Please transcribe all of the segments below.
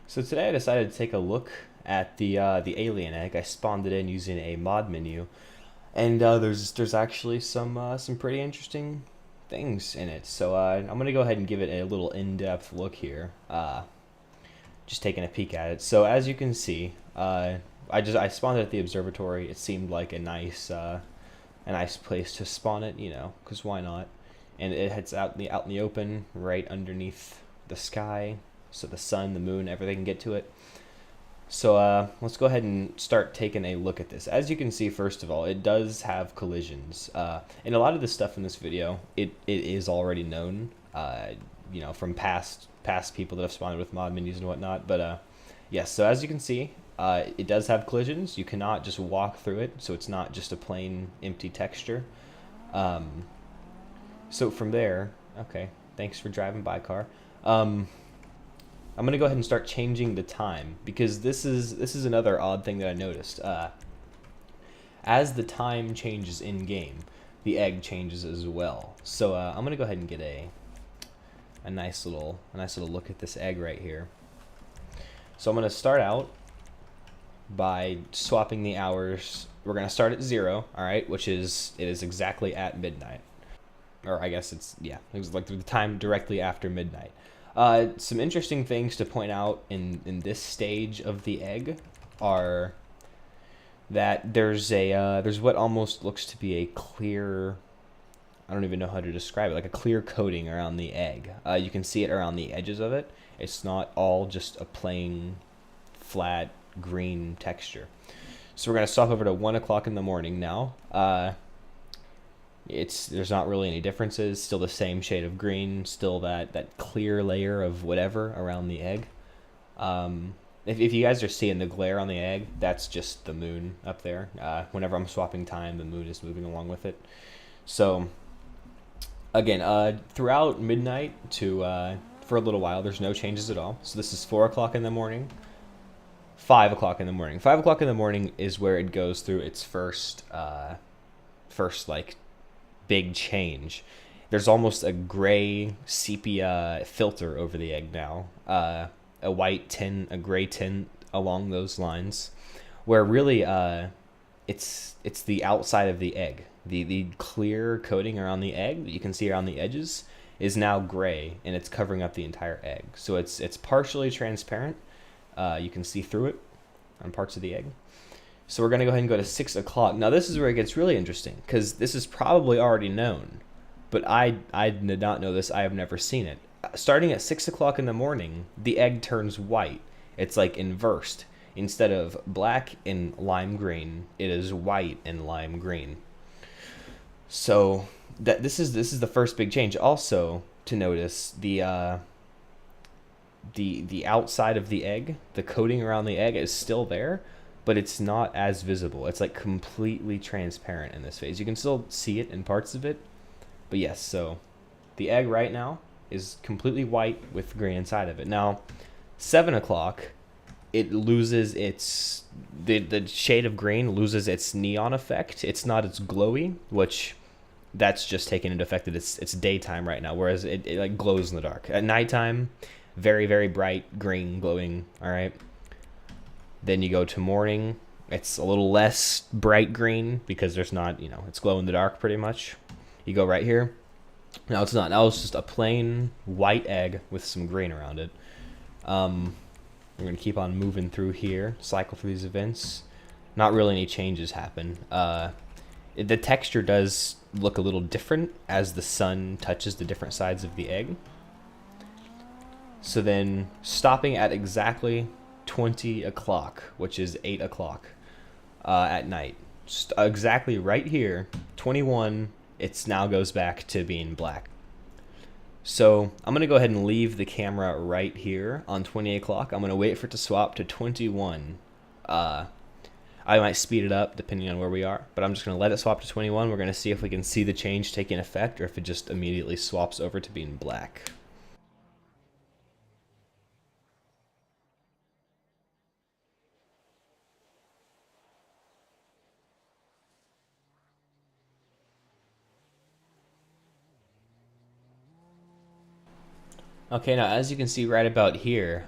So today I decided to take a look at the alien egg. I spawned it in using a mod menu, and there's actually some pretty interesting things in it. So I'm gonna go ahead and give it a little in-depth look here. Just taking a peek at it. So as you can see, I spawned it at the observatory. It seemed like a nice place to spawn it, you know, because why not? And it heads out in the open, right underneath the sky, so the sun, the moon, everything can get to it. So let's go ahead and start taking a look at this. As you can see, first of all, it does have collisions, and a lot of the stuff in this video, it is already known, you know, from past people that have spawned with mod menus and whatnot. But yes, so as you can see, it does have collisions. You cannot just walk through it, so it's not just a plain empty texture. Um, so from there, okay, thanks for driving by, car. Um, I'm gonna go ahead and start changing the time because this is another odd thing that I noticed. As the time changes in game, the egg changes as well. So I'm gonna go ahead and get a nice little look at this egg right here. So I'm gonna start out by swapping the hours. We're gonna start at 0, all right, which it is exactly at midnight, or I guess it's like the time directly after midnight. Some interesting things to point out in this stage of the egg are that there's what almost looks to be a clear, I don't even know how to describe it, like a clear coating around the egg. You can see it around the edges of it. It's not all just a plain flat green texture. So we're gonna swap over to 1 o'clock in the morning now. There's not really any differences. Still the same shade of green. Still that clear layer of whatever around the egg. If you guys are seeing the glare on the egg, that's just the moon up there. Whenever I'm swapping time, the moon is moving along with it. So again, throughout midnight to for a little while, there's no changes at all. So this is 4 o'clock in the morning. 5 o'clock in the morning. 5 o'clock in the morning is where it goes through its first like big change. There's almost a gray sepia filter over the egg now, a white tint, a gray tint along those lines, where really it's the outside of the egg. The clear coating around the egg that you can see around the edges is now gray, and it's covering up the entire egg. So it's partially transparent. You can see through it on parts of the egg. So we're going to go ahead and go to 6 o'clock. Now this is where it gets really interesting, because this is probably already known, but I did not know this. I have never seen it. Starting at 6 o'clock in the morning, the egg turns white. It's like inversed. Instead of black and lime green, it is white and lime green. So this is the first big change. Also to notice, the outside of the egg, the coating around the egg is still there, but it's not as visible. It's like completely transparent in this phase. You can still see it in parts of it, but yes, so the egg right now is completely white with green inside of it. Now, 7 o'clock, it loses the shade of green loses its neon effect. It's not as glowy, which that's just taken into effect that it's daytime right now, whereas it like glows in the dark. At nighttime, very, very bright green glowing, all right? Then you go to morning, it's a little less bright green because there's not, you know, it's glow in the dark pretty much. You go right here. Now it's not. Now it's just a plain white egg with some green around it. We're going to keep on moving through here, cycle through these events. Not really any changes happen. The texture does look a little different as the sun touches the different sides of the egg. So then stopping at exactly 20 o'clock, which is 8 o'clock at night. Just exactly right here, 21, it now goes back to being black. So I'm going to go ahead and leave the camera right here on 20 o'clock. I'm going to wait for it to swap to 21. I might speed it up depending on where we are, but I'm just going to let it swap to 21. We're going to see if we can see the change taking effect or if it just immediately swaps over to being black. Okay, now as you can see right about here,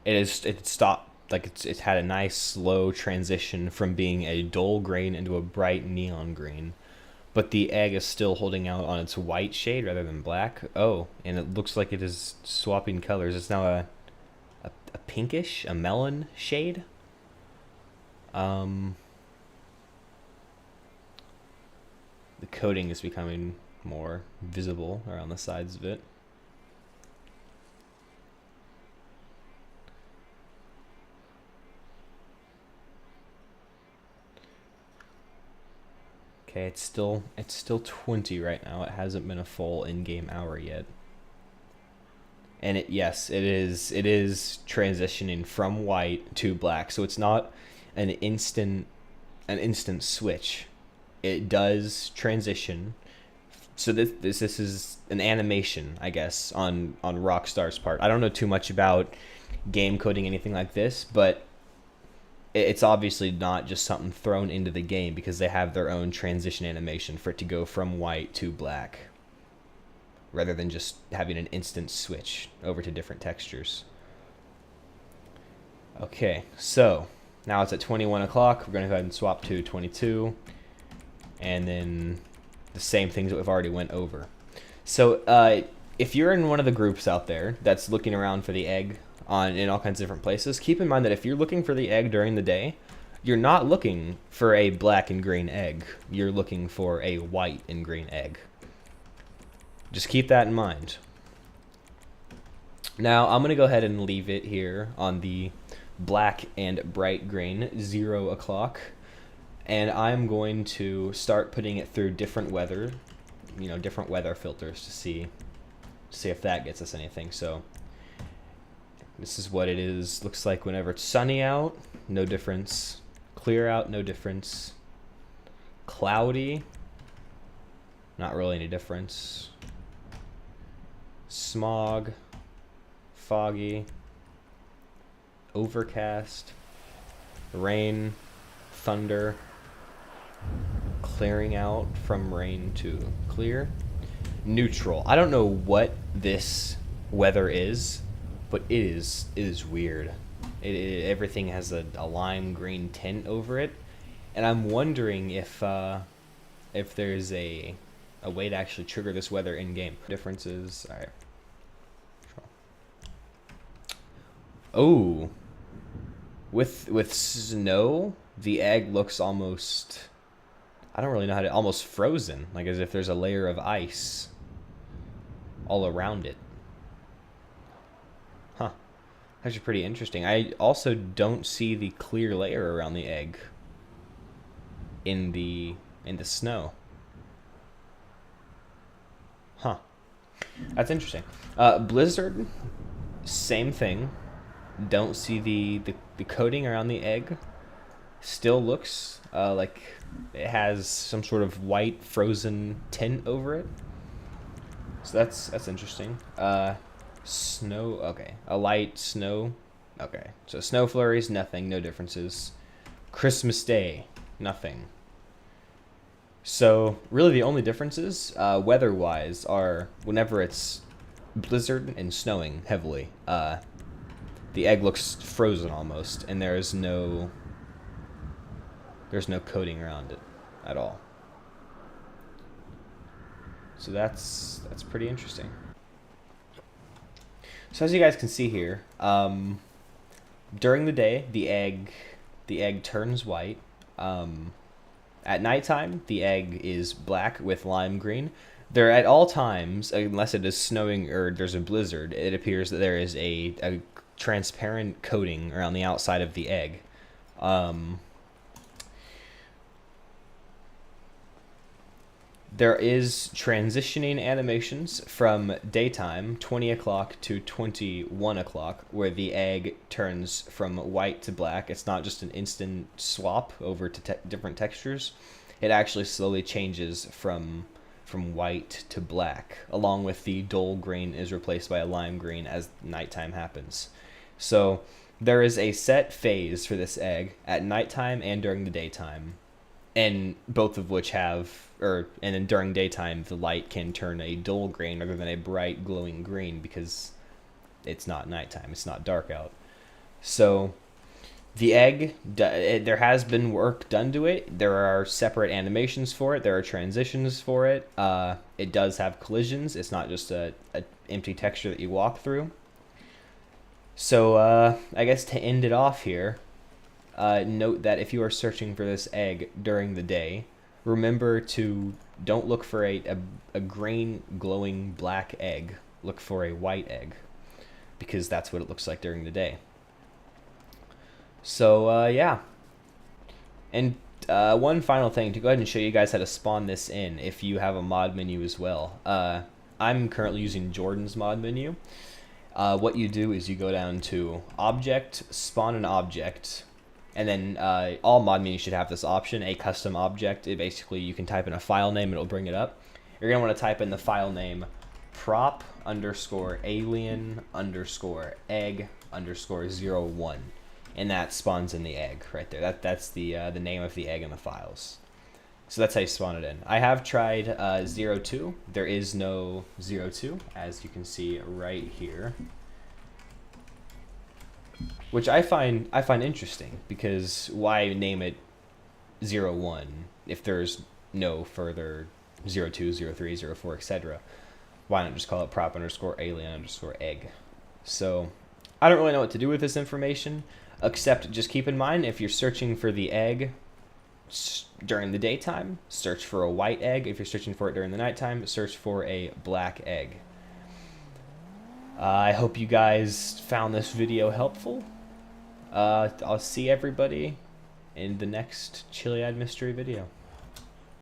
It stopped, like it's had a nice slow transition from being a dull green into a bright neon green, but the egg is still holding out on its white shade rather than black. Oh, and it looks like it is swapping colors. It's now a pinkish, a melon shade. Um, the coating is becoming more visible around the sides of it. Okay, it's still 20 right now. It hasn't been a full in-game hour yet. And it is transitioning from white to black. So it's not an instant switch. It does transition. So this is an animation, I guess, on Rockstar's part. I don't know too much about game coding, anything like this, but it's obviously not just something thrown into the game, because they have their own transition animation for it to go from white to black, rather than just having an instant switch over to different textures. Okay, so now it's at 21 o'clock. We're going to go ahead and swap to 22, and then the same things that we've already went over. So if you're in one of the groups out there that's looking around for the egg in all kinds of different places, keep in mind that if you're looking for the egg during the day, you're not looking for a black and green egg. You're looking for a white and green egg. Just keep that in mind. Now I'm going to go ahead and leave it here on the black and bright green 0 o'clock, and I'm going to start putting it through different weather filters to see if that gets us anything. So this is what it is. Looks like whenever it's sunny out, no difference. Clear out, no difference. Cloudy, not really any difference. Smog, foggy, overcast, rain, thunder, clearing out from rain to clear, neutral. I don't know what this weather is, but it is weird. Everything has a lime green tint over it, and I'm wondering if there's a way to actually trigger this weather in game. Differences. All right. Oh, with snow, the egg looks almost, I don't really know how to, almost frozen, like as if there's a layer of ice all around it. Huh. Actually pretty interesting. I also don't see the clear layer around the egg in the snow. Huh. That's interesting. Blizzard, same thing. Don't see the coating around the egg. Still looks like it has some sort of white frozen tint over it. So that's interesting. Snow, okay. A light snow, okay. So snow flurries, nothing, no differences. Christmas Day, nothing. So really the only differences, weather-wise, are whenever it's blizzard and snowing heavily, the egg looks frozen almost, and there's no coating around it at all. So that's pretty interesting. So as you guys can see here, during the day the egg turns white. At nighttime the egg is black with lime green. There at all times, unless it is snowing or there's a blizzard, it appears that there is a transparent coating around the outside of the egg. There is transitioning animations from daytime, 20 o'clock to 21 o'clock, where the egg turns from white to black. It's not just an instant swap over to different textures. It actually slowly changes from white to black, along with the dull green is replaced by a lime green as nighttime happens. So there is a set phase for this egg at nighttime and during the daytime, and both of which and then during daytime the light can turn a dull green rather than a bright glowing green because it's not nighttime, it's not dark out. So the egg, there has been work done to it. There are separate animations for it. There are transitions for it. It does have collisions. It's not just a empty texture that you walk through. So I guess to end it off here, note that if you are searching for this egg during the day, remember to don't look for a green glowing black egg. Look for a white egg, because that's what it looks like during the day. So yeah, and one final thing to go ahead and show you guys how to spawn this in if you have a mod menu as well. I'm currently using Jordan's mod menu. What you do is you go down to Object, Spawn an Object, and then all mod menus should have this option, a custom object. It basically, you can type in a file name, it'll bring it up. You're going to want to type in the file name prop underscore alien underscore egg underscore 01. And that spawns in the egg right there. That's the name of the egg in the files. So that's how you spawn it in. I have tried 02. There is no 02, as you can see right here, which I find interesting, because why name it 01 if there's no further 02, 03, 04, etc. Why not just call it prop underscore alien underscore egg? So I don't really know what to do with this information, except just keep in mind, if you're searching for the egg during the daytime, search for a white egg. If you're searching for it during the nighttime, search for a black egg. I hope you guys found this video helpful. I'll see everybody in the next Chiliad mystery video.